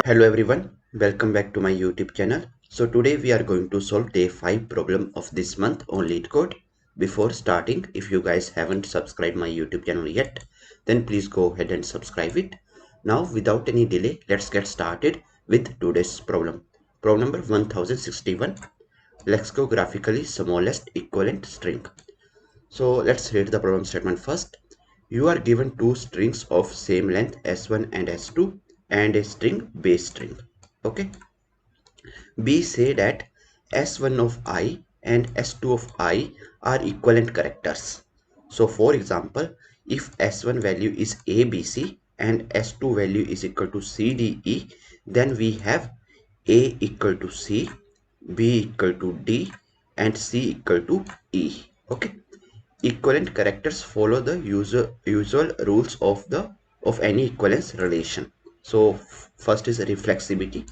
Hello everyone, welcome back to my YouTube channel. So today we are going to solve day 5 problem of this month on LeetCode. Before starting, if you guys haven't subscribed my YouTube channel yet, then please go ahead and subscribe it. Now without any delay, let's get started with today's problem. Problem number 1061, lexicographically smallest equivalent string. So let's read the problem statement first. You are given two strings of same length S1 and S2 and a string base string. Okay. B say that S1 of I and S2 of I are equivalent characters. So for example, if S1 value is ABC and S2 value is equal to CDE, then we have A equal to C, B equal to D and C equal to E. Okay. Equivalent characters follow the usual rules of any equivalence relation. So first is reflexivity.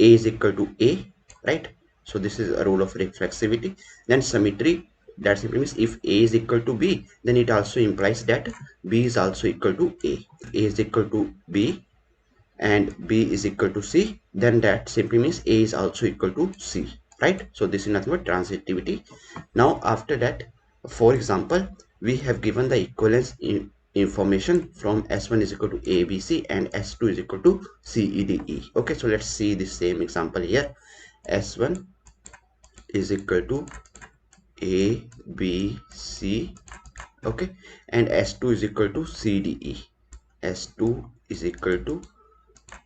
A is equal to A, right? So this is a rule of reflexivity. Then symmetry, that simply means if A is equal to B, then it also implies that B is also equal to A. A is equal to B and B is equal to C, then that simply means A is also equal to C, right? So this is nothing but transitivity. Now after that, for example, we have given the equivalence information from S1 is equal to ABC and S2 is equal to CEDE. Okay, so let's see the same example here. S1 is equal to ABC, okay, and S2 is equal to CDE. S2 is equal to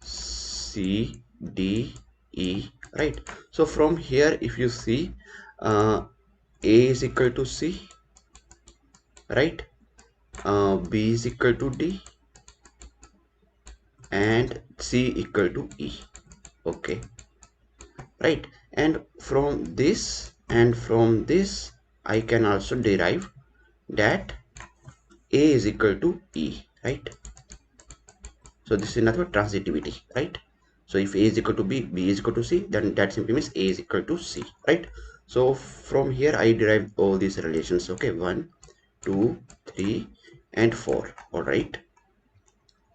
C, D, E, right? So from here, if you see, A is equal to C, right? B is equal to D, and C equal to E. Okay, right? And from this I can also derive that A is equal to E, right? So this is nothing but transitivity, right? So if A is equal to B, B is equal to C, then that simply means A is equal to C, right? So from here I derive all these relations. Okay, 1, 2, 3 and 4. All right.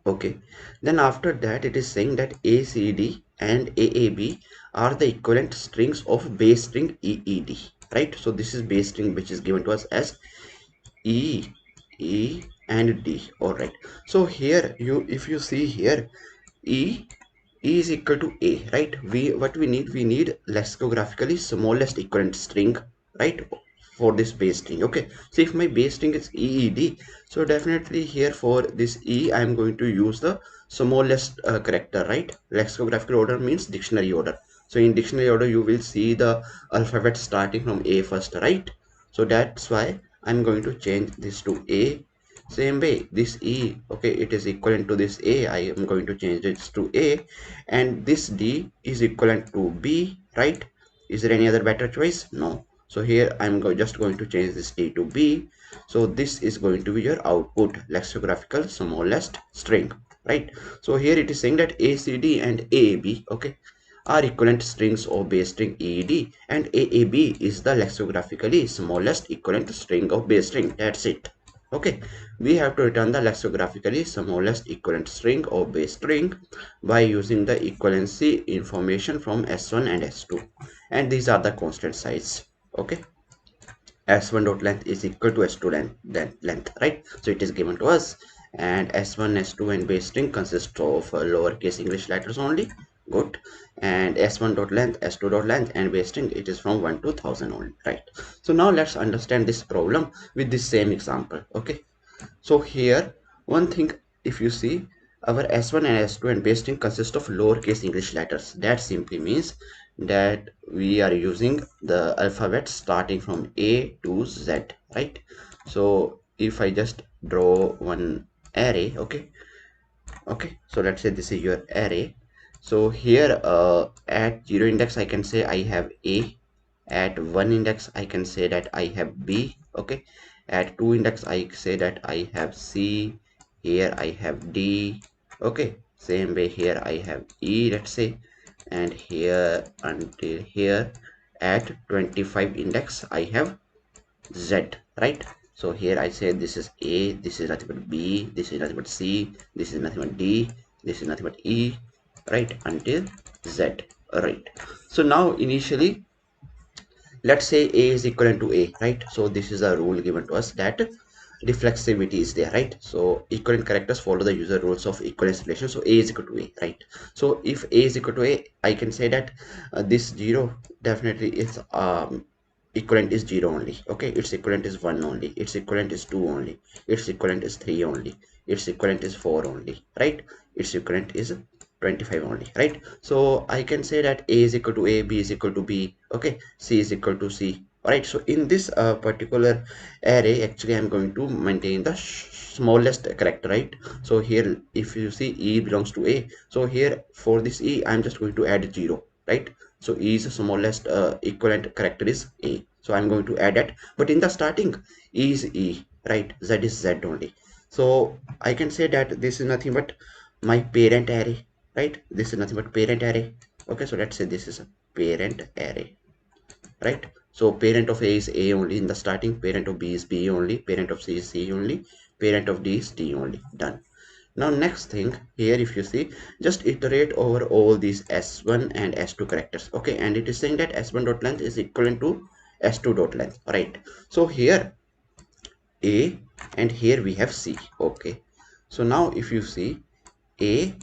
Okay, then after that it is saying that ACD and AAB are the equivalent strings of base string EED, right? So this is base string which is given to us as E, E and D. All right. So here if you see here, E is equal to A, right? We need lexicographically smallest equivalent string, right? For this base string. Okay, so if my base string is EED, so definitely here for this E I am going to use the smallest character, right? Lexicographical order means dictionary order. So in dictionary order you will see the alphabet starting from A first, right? So that's why I'm going to change this to A. Same way, this E, okay, it is equivalent to this A. I am going to change this to A, and this D is equivalent to B, right? Is there any other better choice? No. So here I'm just going to change this D to B. So this is going to be your output, lexicographical smallest string, right? So here it is saying that ACD and AAB, okay, are equivalent strings of base string EED, and AAB is the lexicographically smallest equivalent string of base string. That's it. Okay, we have to return the lexicographically smallest equivalent string or base string by using the equivalency information from S1 and S2, and these are the constant size. Okay, S1 dot length is equal to S2 length, right? So it is given to us, and S1, S2 and base string consist of lowercase English letters only. Good. And S1 dot length, S2 dot length and base string, it is from 1 to 1000 only, right? So now let's understand this problem with this same example. Okay, so here one thing, if you see, our S1 and S2 and base string consist of lowercase English letters. That simply means that we are using the alphabet starting from A to Z, right? So if I just draw one array, okay, so let's say this is your array. So here at 0 index I can say I have A, at 1 index I can say that I have B, okay, at 2 index I say that I have C, here I have D, okay, same way here I have E, let's say, and here until here at 25 index I have Z, right? So here I say this is A, this is nothing but B, this is nothing but C, this is nothing but D, this is nothing but E, right, until z, right. So now initially let's say a is equivalent to a, right? So this is a rule given to us that reflexivity is there, right? So equivalent characters follow the user rules of equivalence relation. So a is equal to a, right? So if a is equal to a, I can say that this 0 definitely is equivalent is 0 only, okay? Its equivalent is 1 only, its equivalent is 2 only, its equivalent is 3 only, its equivalent is 4 only, right? Its equivalent is 25 only, right? So I can say that a is equal to a, b is equal to b, okay, c is equal to c. All right, so in this particular array, actually I'm going to maintain the smallest character, right? So here if you see e belongs to a, so here for this e I'm just going to add 0, right? So e is the smallest equivalent character is a, so I'm going to add that. But in the starting, e is e, right? Z is z only. So I can say that this is nothing but my parent array, right? This is nothing but parent array. Okay, so let's say this is a parent array, right? So parent of a is a only in the starting, parent of b is b only, parent of c is c only, parent of d is d only. Done. Now next thing here, if you see, just iterate over all these s1 and s2 characters, okay? And it is saying that s1 dot length is equivalent to s2 dot length, right? So here a, and here we have c, okay? So now if you see a,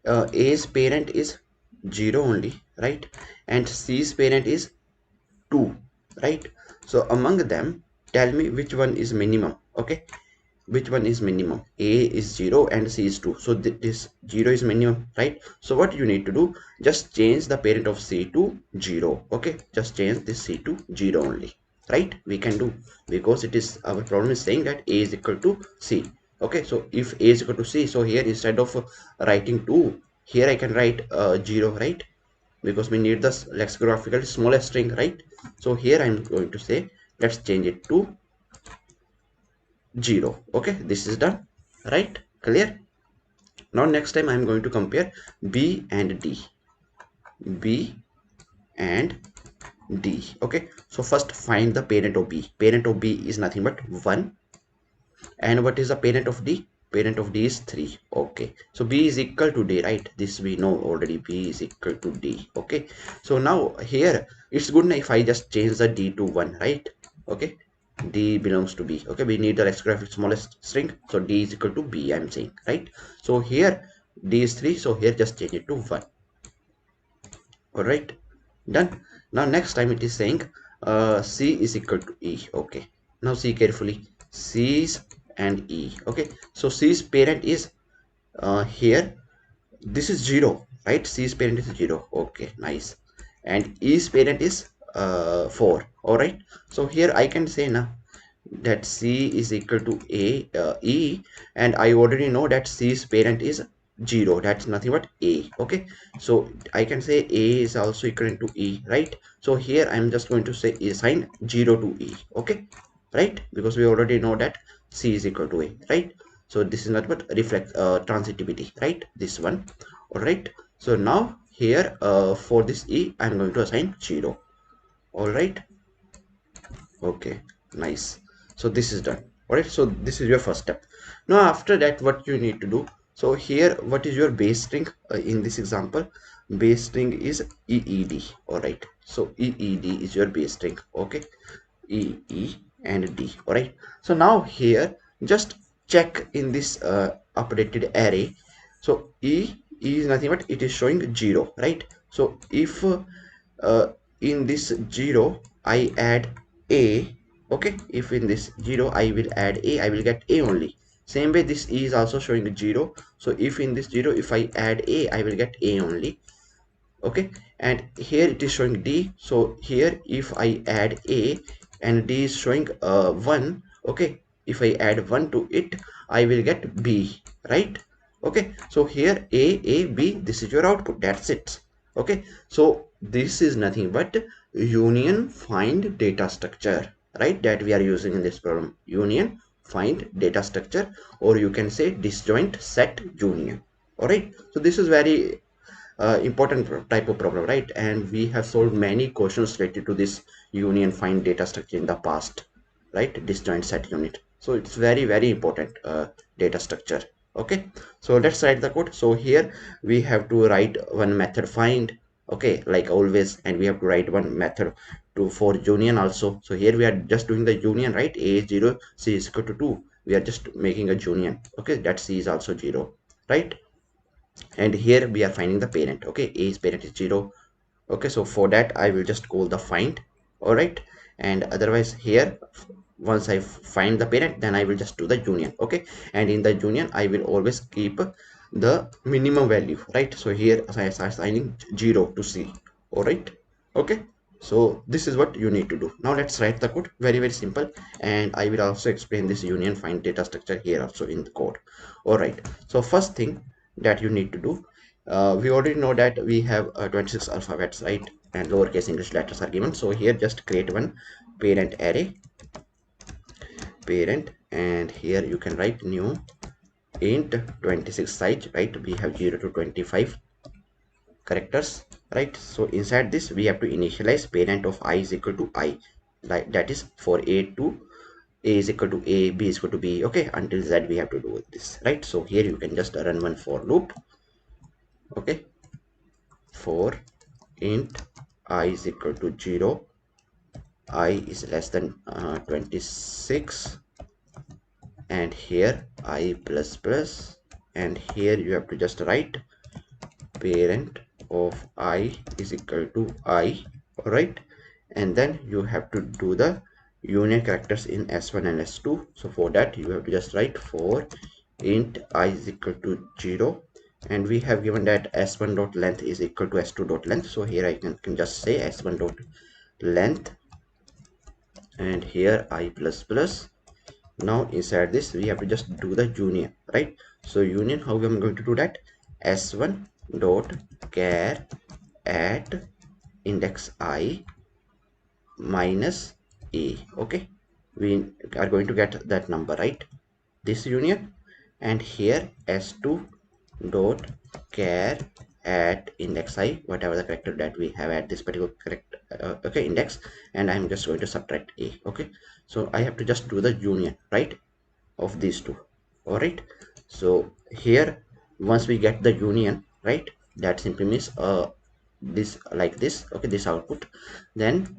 a's parent is 0 only, right? And c's parent is 2, right? So among them, tell me which one is minimum, okay? Which one is minimum? A is 0 and c is 2, so this 0 is minimum, right? So what you need to do, just change the parent of c to 0, okay? Just change this c to 0 only, right? We can do, because it is, our problem is saying that a is equal to c, okay? So if a is equal to c, so here instead of writing 2, here I can write 0, right? Because we need the lexicographical smallest string, right? So here I'm going to say, let's change it to 0, okay? This is done, right? Clear? Now next time I'm going to compare b and d, b and d, okay? So first find the parent of b. Parent of b is nothing but 1, and what is the parent of d? Parent of d is 3, okay? So b is equal to d, right? This we know already, b is equal to d, okay? So now here it's good if I just change the d to 1, right? Okay, d belongs to b, okay? We need the lexicographic smallest string, so d is equal to b, I'm saying, right? So here d is 3, so here just change it to 1. All right, done. Now next time it is saying c is equal to e, okay? Now see carefully, c's and e, okay? So c's parent is here, this is 0, right? C's parent is 0, okay, nice. And e's parent is 4, all right? So here I can say now that c is equal to e, and I already know that c's parent is 0, that's nothing but a, okay? So I can say a is also equivalent to e, right? So here I'm just going to say assign 0 to e, okay? Right, because we already know that c is equal to a, right? So this is not but reflect transitivity, right? This one. All right, so now here for this e I'm going to assign 0. All right, okay, nice. So this is done. All right, so this is your first step. Now after that, what you need to do, so here what is your base string in this example? Base string is eed. All right, so eed is your base string, okay? E and D. All right, so now here just check in this updated array. So E is nothing but it is showing 0, right? So if in this 0 I add a, okay, if in this 0 I will add a, I will get a only. Same way this E is also showing 0, so if in this 0 if I add a, I will get a only, okay? And here it is showing d, so here if I add a and d is showing 1, okay, if I add 1 to it, I will get b, right? Okay, so here a b, this is your output, that's it, okay? So this is nothing but union find data structure, right? That we are using in this problem, union find data structure, or you can say disjoint set union. All right, so this is very important type of problem, right? And we have solved many questions related to this union find data structure in the past, right? Disjoint set unit. So it's very important data structure. Okay, so let's write the code. So here we have to write one method find, okay, like always, and we have to write one method to for union also. So here we are just doing the union, right? A is 0, C is equal to 2. We are just making a union, okay, that C is also 0, right? And here we are finding the parent, okay, A's parent is 0. Okay, so for that I will just call the find. All right, and otherwise here once I find the parent, then I will just do the union. Okay, and in the union I will always keep the minimum value, right? So here I am assigning 0 to C. All right, okay, so this is what you need to do. Now let's write the code. Very, very simple, and I will also explain this union find data structure here also in the code. All right, so first thing that you need to do, we already know that we have 26 alphabets, right? And lowercase English letters are given. So here just create one parent array, parent, and here you can write new int 26 size, right? We have 0 to 25 characters, right? So inside this we have to initialize parent of I is equal to I, like that is for A is equal to A, B is equal to B. Okay, until Z we have to do this, right? So here you can just run one for loop. Okay, for int I is equal to 0, I is less than 26, and here I plus plus, and here you have to just write parent of I is equal to I. All right, and then you have to do the union characters in S1 and S2. So for that you have to just write for int I is equal to 0, and we have given that S1 dot length is equal to S2 dot length. So here I can just say S1 dot length, and here I plus plus. Now inside this we have to just do the union, right? So union, how I'm going to do that? S1 dot char at index I minus a. Okay, we are going to get that number, right? This union, and here S2 dot char at index I, whatever the character that we have at this particular correct okay index, and I'm just going to subtract a. Okay, so I have to just do the union, right, of these two. All right, so here once we get the union, right, that simply means this like this, okay, this output, then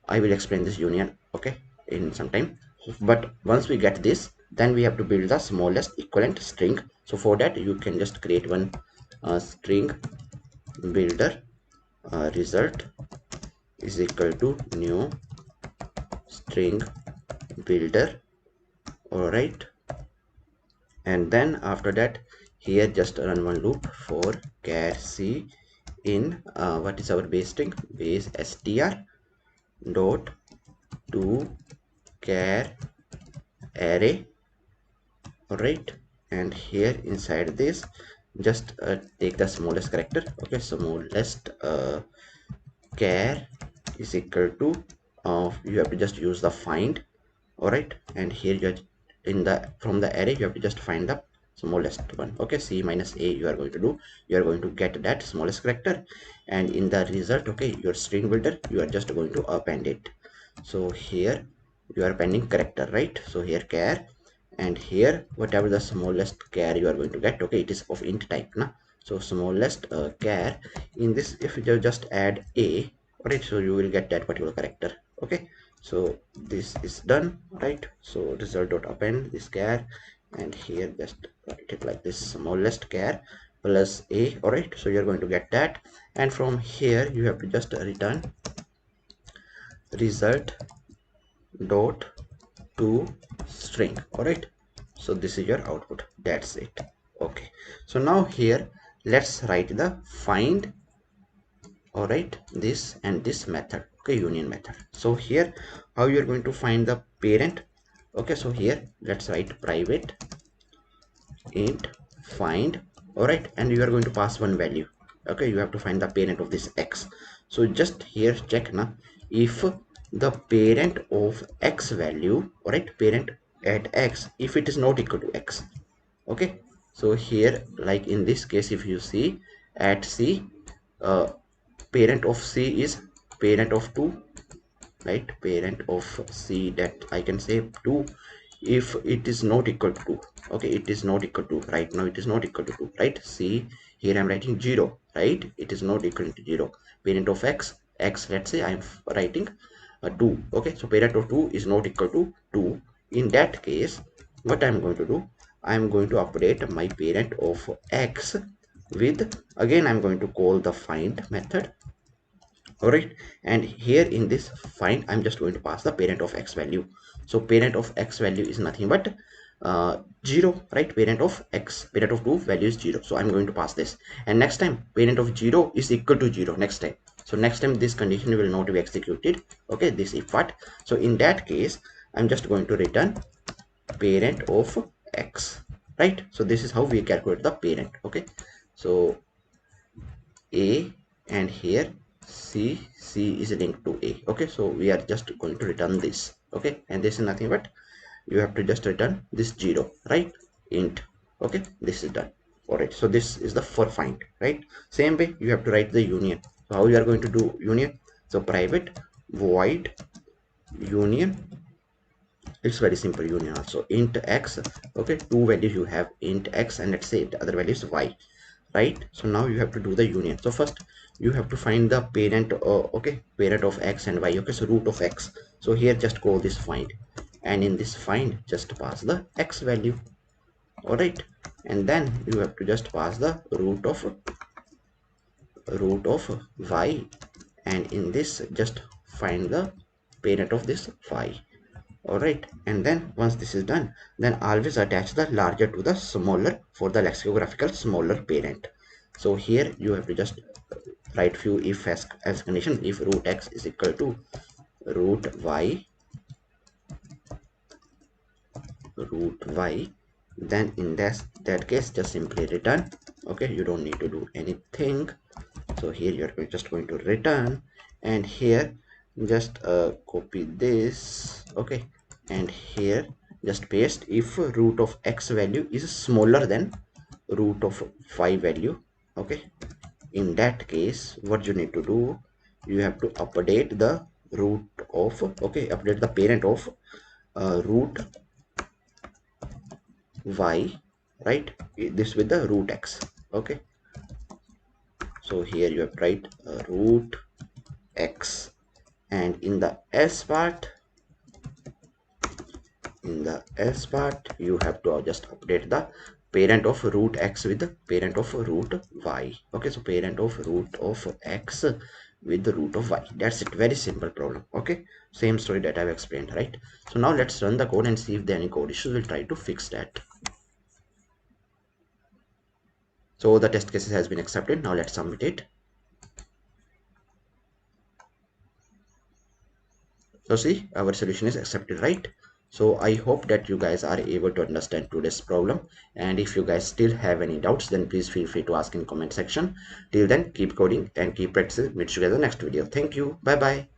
I will explain this union, okay, in some time. But once we get this, then we have to build the smallest equivalent string. So for that you can just create one string builder, result is equal to new string builder. All right, and then after that here just run one loop for char c in what is our base string, base str dot to char array. All right, and here inside this just take the smallest character. Okay, smallest char is equal to you have to just use the find. All right, and here you are in the from the array you have to just find the smallest one. Okay, c minus a you are going to do, you are going to get that smallest character, and in the result, okay, your string builder you are just going to append it. So here you are appending character, right? So here char, and here whatever the smallest char you are going to get, okay, it is of int type now. So smallest char, in this if you just add a, right, so you will get that particular character. Okay, so this is done, right? So result dot append this char, and here just write it like this, smallest char plus a. All right, so you're going to get that, and from here you have to just return result dot to string. All right, so this is your output, that's it. Okay, so now here let's write the find. All right, this and this method, okay, union method. So here how you are going to find the parent? Okay, so here let's write private int find. All right, and you are going to pass one value. Okay, you have to find the parent of this x. So just here check now, if the parent of x value, all right, parent at x, if it is not equal to x. Okay, so here like in this case if you see at c, uh, parent of c is parent of 2, right? Parent of c, that I can say 2 if it is not equal to 2, okay, it is not equal to, right now it is not equal to 2, right? See, here I'm writing 0, right? It is not equal to 0. Parent of x, let's say I'm writing 2, okay? So parent of 2 is not equal to 2. In that case, what I'm going to do, I'm going to update my parent of x with, again I'm going to call the find method. All right, and here in this find, I'm just going to pass the parent of x value. So parent of x value is nothing but 0, right? Parent of x, parent of 2 value is 0, so I'm going to pass this. And next time parent of 0 is equal to 0 next time. So next time this condition will not be executed, okay, this if what. So in that case, I'm just going to return parent of x, right? So this is how we calculate the parent, okay? So a, and here c is linked to a, okay? So we are just going to return this, okay? And this is nothing but you have to just return this 0, right? Int, okay, this is done. All right, so this is the for find, right? Same way you have to write the union. So how you are going to do union? So private void union, it's very simple union also. Int x, okay, two values you have, int x and let's say the other value is y, right? So now you have to do the union. So first you have to find the parent, okay, parent of x and y, okay? So root of x, so here just call this find, and in this find just pass the x value. All right, and then you have to just pass the root of y, and in this just find the parent of this y. All right, and then once this is done, then always attach the larger to the smaller for the lexicographical smaller parent. So here you have to just write few if else condition. If root x is equal to root y, then in that case just simply return, okay? You don't need to do anything. So here you're just going to return, and here just copy this, okay, and here just paste if root of x value is smaller than root of y value, okay? In that case what you need to do, you have to update the root of, okay, update the parent of root y, right? This with the root x, okay? So here you have to write root x, and in the else part, you have to just update the parent of root x with the parent of root y, okay? So parent of root of x with the root of y. That's it, very simple problem, okay? Same story that I've explained, right? So now let's run the code and see if there are any code issues. We'll try to fix that. So the test cases has been accepted. Now let's submit it. So see, our solution is accepted, right? So I hope that you guys are able to understand today's problem, and if you guys still have any doubts, then please feel free to ask in comment section. Till then, keep coding and keep practicing. Meet you guys in the next video. Thank you. Bye bye.